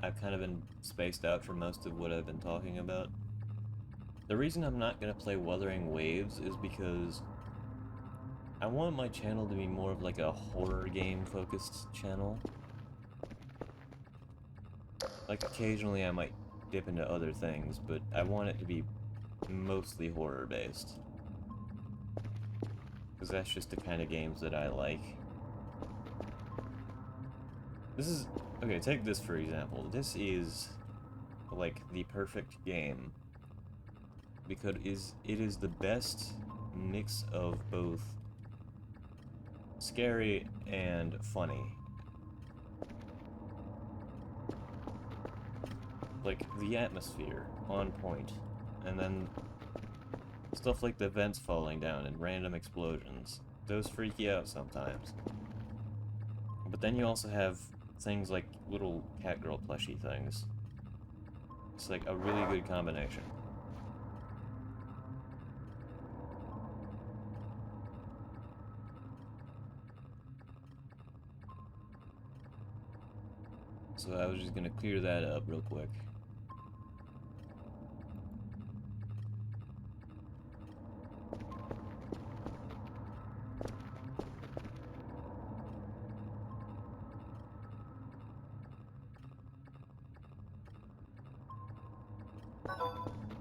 I've kind of been spaced out for most of what I've been talking about. The reason I'm not going to play Wuthering Waves is because I want my channel to be more of like a horror game focused channel. Like occasionally I might dip into other things, but I want it to be mostly horror based. Because that's just the kind of games that I like. This is... okay, take this for example. This is like the perfect game. Because it is the best mix of both scary and funny. Like, the atmosphere, on point. And then stuff like the vents falling down and random explosions. Those freak you out sometimes. But then you also have things like little catgirl plushie things. It's like a really good combination. So I was just gonna clear that up real quick.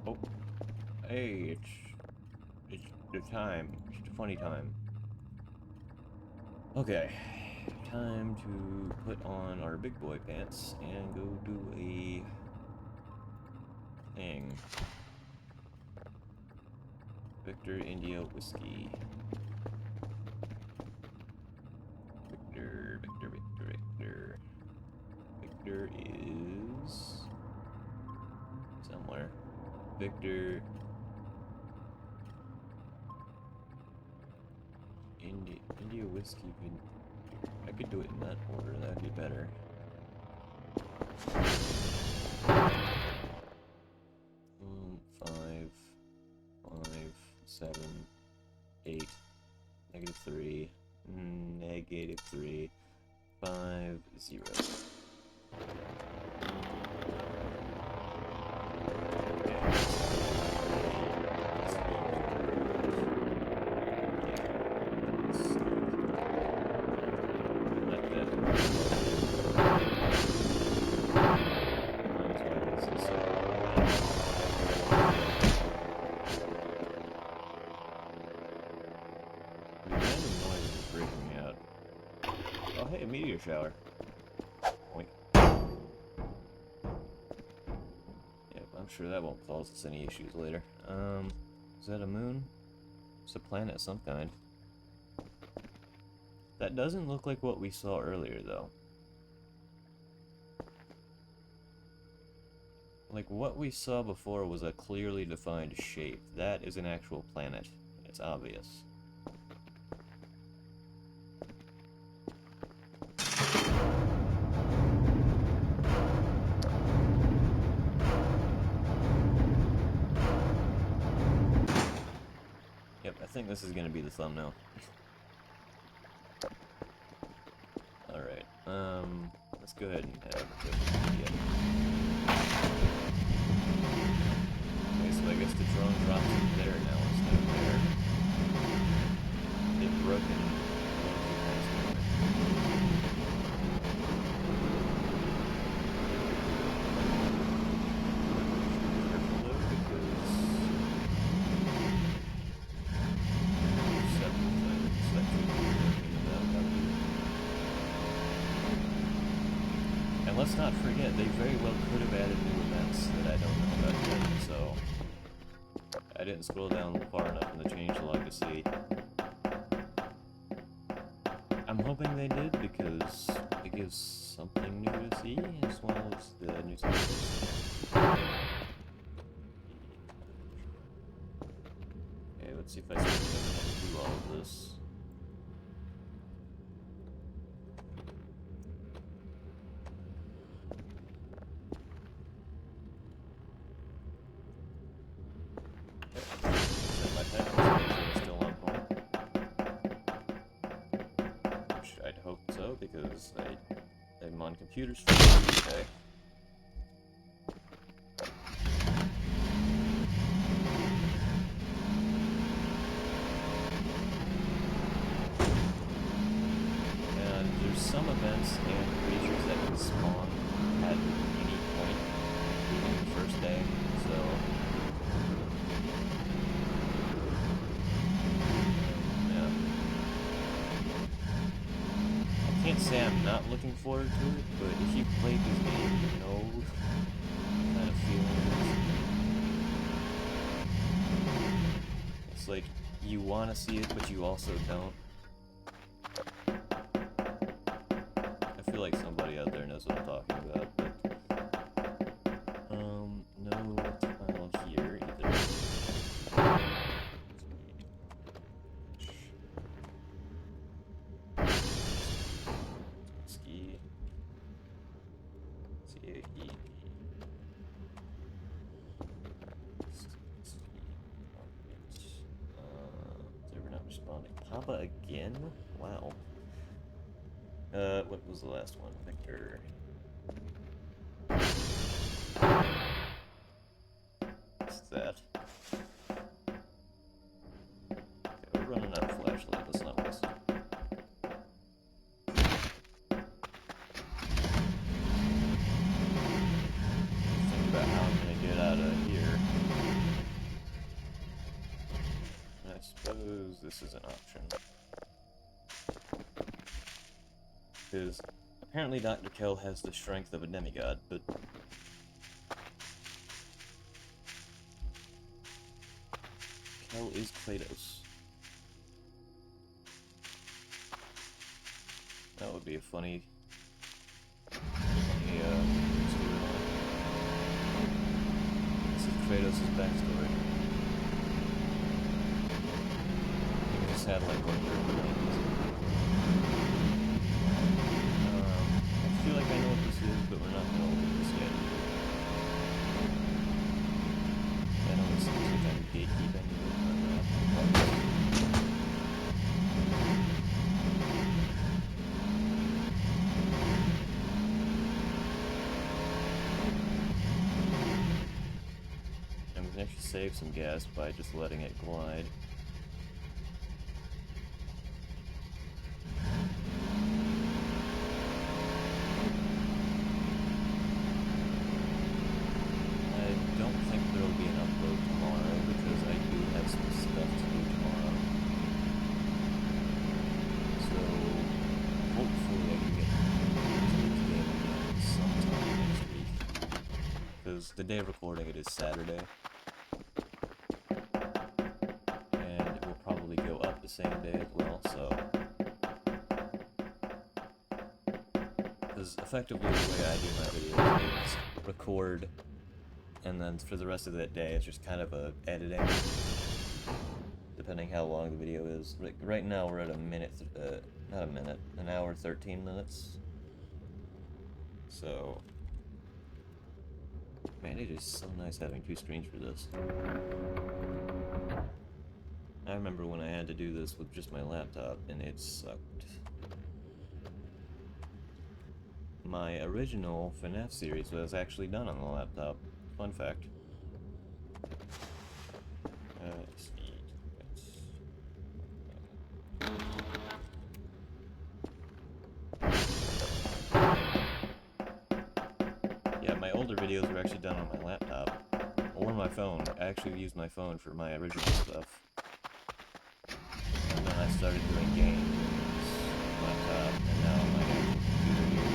Oh, hey, it's the time. It's the funny time. Okay, time to put on our big boy pants and go do a thing. Victor India Whiskey. Victor. Victor is somewhere. Victor. India Whiskey. I could do it in that order, that'd be better. 5, 7, 8, -3, -3, 5, 0. Hey, a meteor shower. Oink. Yep, I'm sure that won't cause us any issues later. Is that a moon? It's a planet of some kind. That doesn't look like what we saw earlier, though. Like, what we saw before was a clearly defined shape. That is an actual planet. It's obvious. Yep, I think this is gonna be the thumbnail. Alright, let's go ahead and have Wikipedia. Okay, so I guess the drone drops in there now instead of there. It broke it. And let's not forget, they very well could have added new events that I don't know about yet, so I didn't scroll down far enough in the changelog to see. I'm hoping they did because it gives something new to see as well as the new seasons. Okay, let's see if I can do all of this. Set my time still on point. because I'm on computers for today. And there's some events and creatures that can spawn at any point, including the first day, so... yeah. I can't say I'm not looking forward to it, but if you've played this game, you know what kind of feeling it is. It's like, you want to see it, but you also don't. I feel like somebody out there knows what I'm talking about, but... no tile here either. Ski. C-A-E-D. They're not responding. Papa again? Wow. What was the last one? Victor. What's that? Okay, we're running out of flashlight. Let's not waste it. Think about how I'm gonna get out of here. I suppose this is an option. Because apparently Dr. Kell has the strength of a demigod, but... Kell is Kratos. That would be a funny storyline. This is Kratos' backstory. He just had like one I feel like I know what this is, but we're not going to open this yet either. I know it seems like I'm gatekeeping, but I'm not. And we can actually save some gas by just letting it glide. The day of recording it is Saturday, and it will probably go up the same day as well, so... Because effectively the way I do my videos is record, and then for the rest of that day it's just kind of a editing, depending how long the video is. Right now we're at a minute, not a minute, an hour 13 minutes, so... Man, it is so nice having two screens for this. I remember when I had to do this with just my laptop, and it sucked. My original FNAF series was actually done on the laptop. Fun fact. My older videos were actually done on my laptop, or my phone. I actually used my phone for my original stuff. And then I started doing games on my laptop, and now my actual computer here.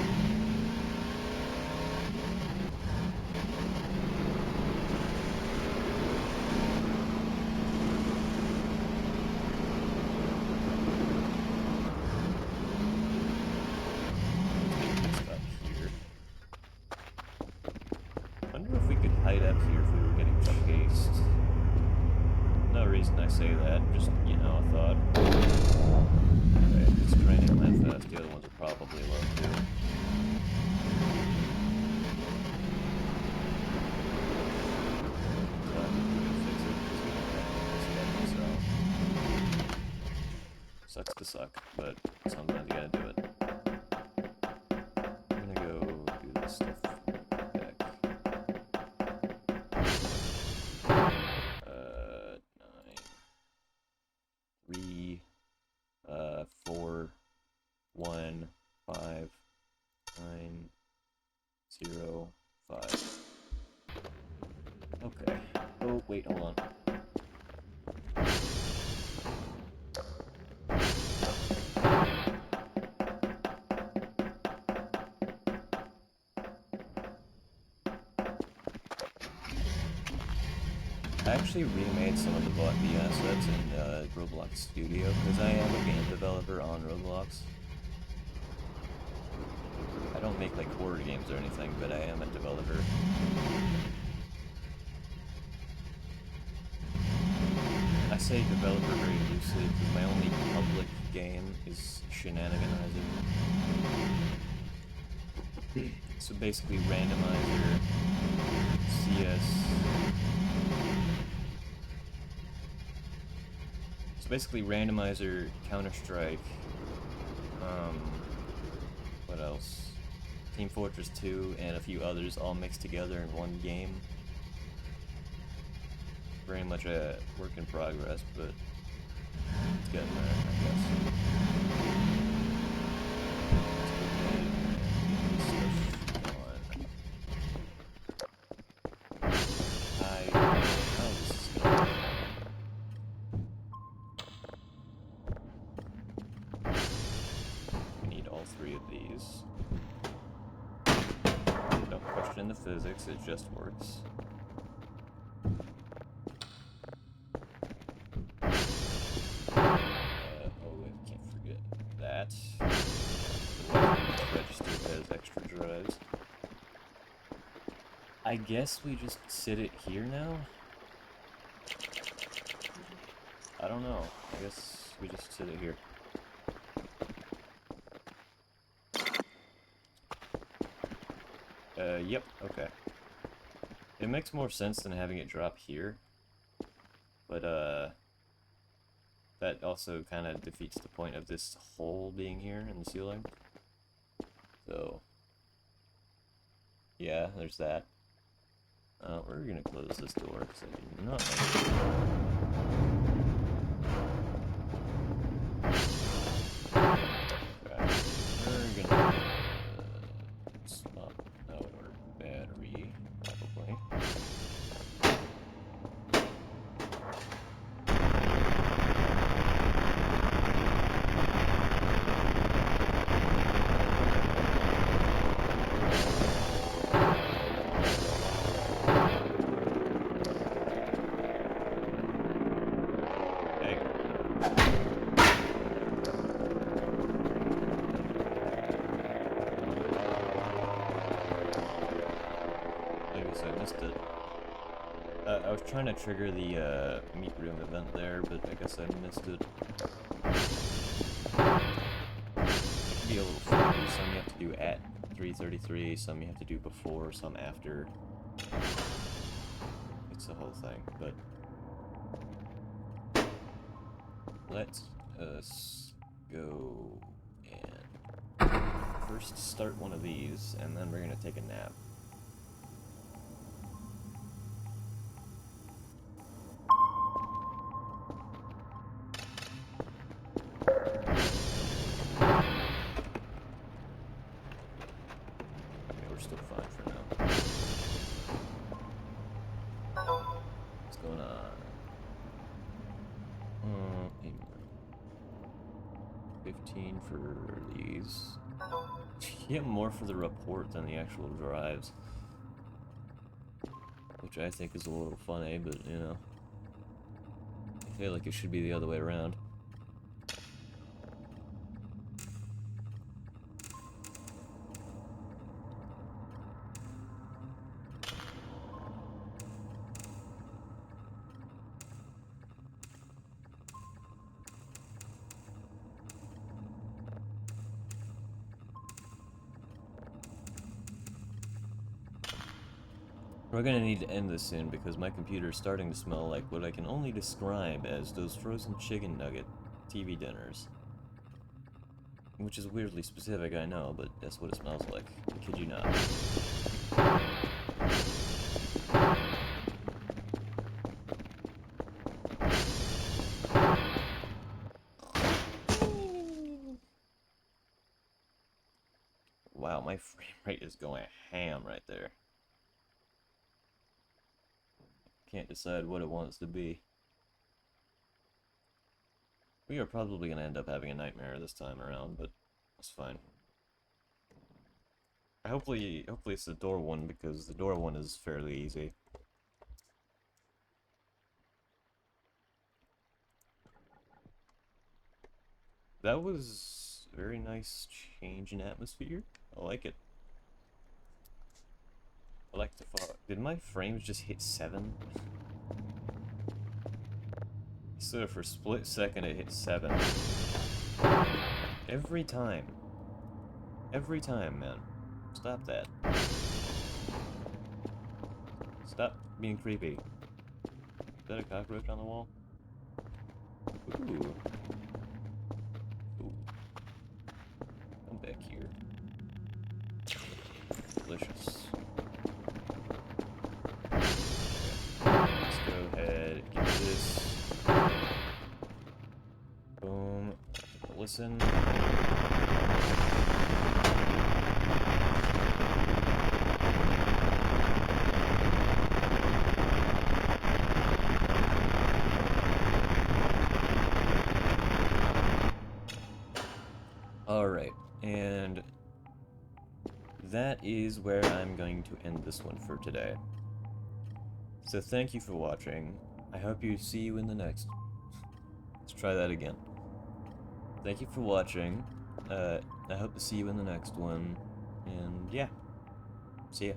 Hide up here if we were getting chased. No reason I say that, just, you know, a thought. Okay, it's draining land fast, the other ones are probably low too. So I'm gonna fix it, because we don't have this yet, so... Sucks to suck, but sometimes you gotta do it. stuff back. 9, 3, 4, 1, 5, 9, 0, 5. Okay. Oh, wait, hold on. I actually remade some of the VotV assets in Roblox Studio, because I am a game developer on Roblox. I don't make like horror games or anything, but I am a developer. I say developer very loosely, because my only public game is Shenaniganizer. So basically randomizer, CS... So basically randomizer, Counter-Strike, what else? Team Fortress 2 and a few others all mixed together in one game. Very much a work in progress, but it's getting there, I guess. Let's go ahead and get this stuff going. I don't know how this is gonna work. We need all 3 of these. Don't question the physics, it just works. Registered as extra drives. I guess we just sit it here now? I don't know. I guess we just sit it here. Yep, okay. It makes more sense than having it drop here. But, that also kind of defeats the point of this hole being here in the ceiling. So, yeah, there's that. We're gonna close this door because I do not like it. Okay, we're gonna swap out our battery, probably. I missed it. I was trying to trigger the meat room event there, but I guess I missed it. It can be a little funky. Some you have to do at 3:33, some you have to do before, some after. It's the whole thing, but let's go and first start one of these, and then we're gonna take a nap. Still fine for now. What's going on? 15 for these. You get more for the report than the actual drives. Which I think is a little funny, but you know. I feel like it should be the other way around. We're gonna need to end this soon because my computer is starting to smell like what I can only describe as those frozen chicken nugget TV dinners. Which is weirdly specific, I know, but that's what it smells like. I kid you not. my frame rate is going ham right there. Can't decide what it wants to be. We are probably going to end up having a nightmare this time around, but that's fine. Hopefully it's the door one, because the door one is fairly easy. That was a very nice change in atmosphere. I like it. I like the fog. Did my frames just hit 7? So for a split second it hit 7. Every time. Every time, man. Stop that. Stop being creepy. Is that a cockroach on the wall? Ooh. Ooh. Come back here. Delicious. Let's go ahead, get this. Boom. Listen. Alright, and that is where I'm going to end this one for today. So thank you for watching. I hope you see you in the next. Let's try that again. Thank you for watching. I hope to see you in the next one. And yeah, see ya.